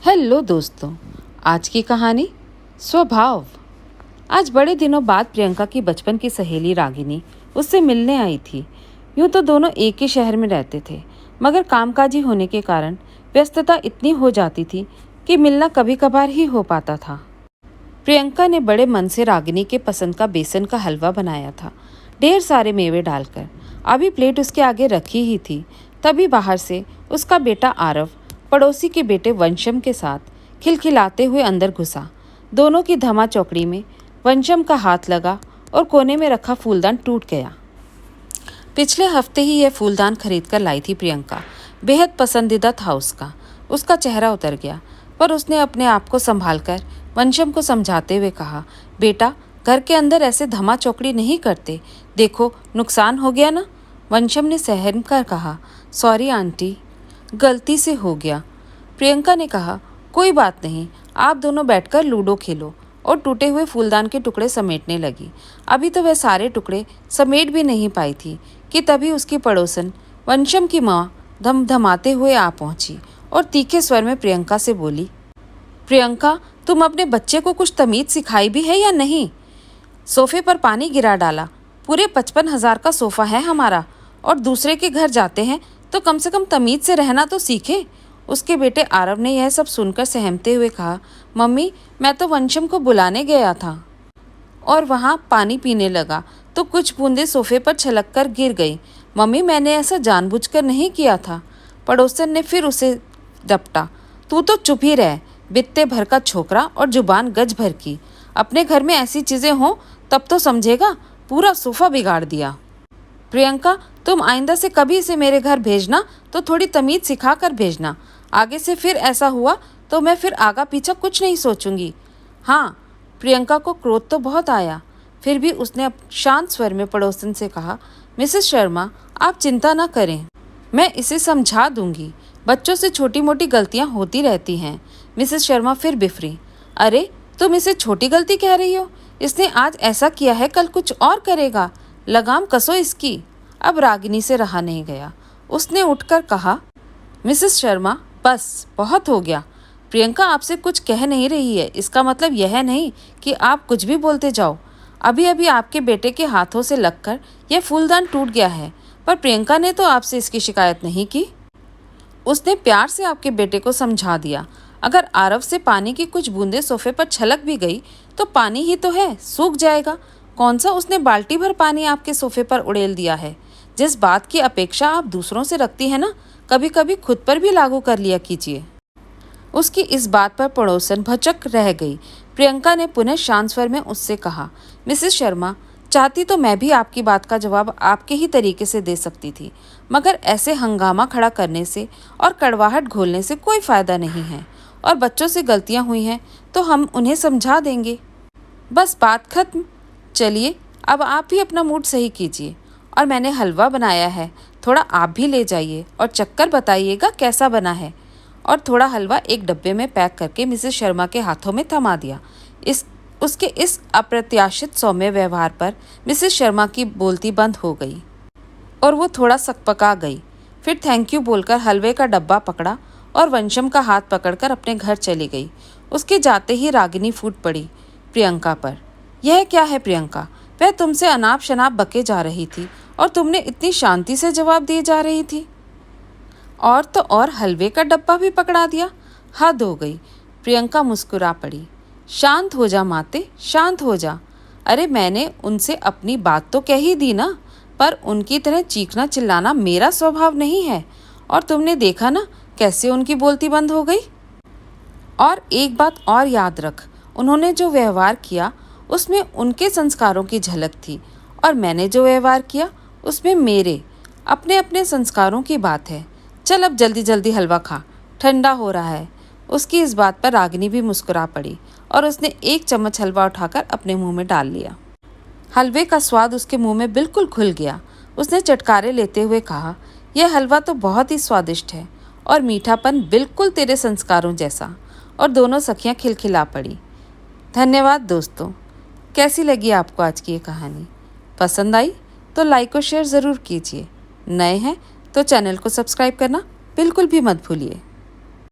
Hello दोस्तों, आज की कहानी स्वभाव। आज बड़े दिनों बाद प्रियंका की बचपन की सहेली रागिनी उससे मिलने आई थी। यूं तो दोनों एक ही शहर में रहते थे, मगर कामकाजी होने के कारण व्यस्तता इतनी हो जाती थी कि मिलना कभी कभार ही हो पाता था। प्रियंका ने बड़े मन से रागिनी के पसंद का बेसन का हलवा बनाया था, ढेर सारे मेवे डालकर। अभी प्लेट उसके आगे रखी ही थी, तभी बाहर से उसका बेटा आरव पड़ोसी के बेटे वंशम के साथ खिलखिलाते हुए अंदर घुसा। दोनों की धमा चौकड़ी में वंशम का हाथ लगा और कोने में रखा फूलदान टूट गया। पिछले हफ्ते ही यह फूलदान खरीद कर लाई थी प्रियंका। बेहद पसंदीदा था उसका। उसका चेहरा उतर गया, पर उसने अपने आप को संभाल कर वंशम को समझाते हुए कहा, बेटा, घर के अंदर ऐसे धमा चौकड़ी नहीं करते, देखो नुकसान हो गया ना। वंशम ने सहम कर कहा, सॉरी आंटी, गलती से हो गया। प्रियंका ने कहा, कोई बात नहीं, आप दोनों बैठकर लूडो खेलो, और टूटे हुए फूलदान के टुकड़े समेटने लगी। अभी तो वह सारे टुकड़े समेट भी नहीं पाई थी कि तभी उसकी पड़ोसन वंशम की माँ धमधमाते हुए आ पहुंची और तीखे स्वर में प्रियंका से बोली, प्रियंका, तुम अपने बच्चे को कुछ तमीज सिखाई भी है या नहीं? सोफे पर पानी गिरा डाला। पूरे 55,000 का सोफा है हमारा, और दूसरे के घर जाते हैं तो कम से कम तमीज से रहना तो सीखे। उसके बेटे आरव ने यह सब सुनकर सहमते हुए कहा, मम्मी, मैं तो वंशम को बुलाने गया था और वहाँ पानी पीने लगा तो कुछ बूंदें सोफे पर छलक कर गिर गई। मम्मी, मैंने ऐसा जानबूझकर नहीं किया था। पड़ोसन ने फिर उसे डपटा, तू तो चुप ही रह, बित्ते भर का छोकरा और जुबान गज भर की। अपने घर में ऐसी चीज़ें हों तब तो समझेगा, पूरा सोफा बिगाड़ दिया। प्रियंका, तुम आइंदा से कभी इसे मेरे घर भेजना तो थोड़ी तमीज सिखा कर भेजना। आगे से फिर ऐसा हुआ तो मैं फिर आगा पीछा कुछ नहीं सोचूंगी। हाँ। प्रियंका को क्रोध तो बहुत आया, फिर भी उसने शांत स्वर में पड़ोसन से कहा, मिसेस शर्मा, आप चिंता न करें, मैं इसे समझा दूंगी। बच्चों से छोटी मोटी गलतियां होती रहती हैं। मिसेस शर्मा फिर बिफरी, अरे तुम इसे छोटी गलती कह रही हो? इसने आज ऐसा किया है, कल कुछ और करेगा, लगाम कसो इसकी। अब रागिनी से रहा नहीं गया। उसने उठकर कहा, मिसेस शर्मा, बस बहुत हो गया। प्रियंका आपसे कुछ कह नहीं रही है, इसका मतलब यह नहीं कि आप कुछ भी बोलते जाओ। अभी अभी आपके बेटे के हाथों से लगकर यह फूलदान टूट गया है, पर प्रियंका ने तो आपसे इसकी शिकायत नहीं की। उसने प्यार से आपके बेटे को समझा दिया, अगर आरव से पानी की कुछ बूंदें सोफे पर छलक भी गई तो पानी ही तो है, सूख जाएगा। कौन सा उसने बाल्टी भर पानी आपके सोफे पर उड़ेल दिया है? जिस बात की अपेक्षा आप दूसरों से रखती है ना, कभी कभी खुद पर भी लागू कर लिया कीजिए। उसकी इस बात पर पड़ोसन भचक रह गई। प्रियंका ने पुनः शांत स्वर में उससे कहा, मिसेस शर्मा, चाहती तो मैं भी आपकी बात का जवाब आपके ही तरीके से दे सकती थी, मगर ऐसे हंगामा खड़ा करने से और कड़वाहट घोलने से कोई फ़ायदा नहीं है, और बच्चों से गलतियां हुई हैं तो हम उन्हें समझा देंगे। बस बात खत्म। चलिए, अब आप ही अपना मूड सही कीजिए, और मैंने हलवा बनाया है, थोड़ा आप भी ले जाइए और चक्कर बताइएगा कैसा बना है। और थोड़ा हलवा एक डब्बे में पैक करके मिसेस शर्मा के हाथों में थमा दिया। उसके इस अप्रत्याशित सौम्य व्यवहार पर मिसेस शर्मा की बोलती बंद हो गई और वो थोड़ा सकपका गई। फिर थैंक यू बोलकर हलवे का डब्बा पकड़ा और वंशम का हाथ पकड़कर अपने घर चली गई। उसके जाते ही रागिनी फूट पड़ी प्रियंका पर। यह क्या है प्रियंका? वह तुमसे अनाप शनाप बके जा रही थी और तुमने इतनी शांति से जवाब दिए जा रही थी, और तो और हलवे का डब्बा भी पकड़ा दिया। हद हो गई। प्रियंका मुस्कुरा पड़ी। शांत हो जा माते, शांत हो जा। अरे मैंने उनसे अपनी बात तो कह ही दी ना, पर उनकी तरह चीखना चिल्लाना मेरा स्वभाव नहीं है, और तुमने देखा ना कैसे उनकी बोलती बंद हो गई। और एक बात और याद रख, उन्होंने जो व्यवहार किया उसमें उनके संस्कारों की झलक थी, और मैंने जो व्यवहार किया उसमें मेरे अपने अपने संस्कारों की बात है। चल अब जल्दी जल्दी हलवा खा, ठंडा हो रहा है। उसकी इस बात पर रागिनी भी मुस्कुरा पड़ी और उसने एक चम्मच हलवा उठाकर अपने मुंह में डाल लिया। हलवे का स्वाद उसके मुंह में बिल्कुल घुल गया। उसने चटकारे लेते हुए कहा, यह हलवा तो बहुत ही स्वादिष्ट है, और मीठापन बिल्कुल तेरे संस्कारों जैसा। और दोनों सखियां खिलखिला पड़ी। धन्यवाद दोस्तों। कैसी लगी आपको आज की ये कहानी? पसंद आई तो लाइक और शेयर ज़रूर कीजिए। नए हैं तो चैनल को सब्सक्राइब करना बिल्कुल भी मत भूलिए।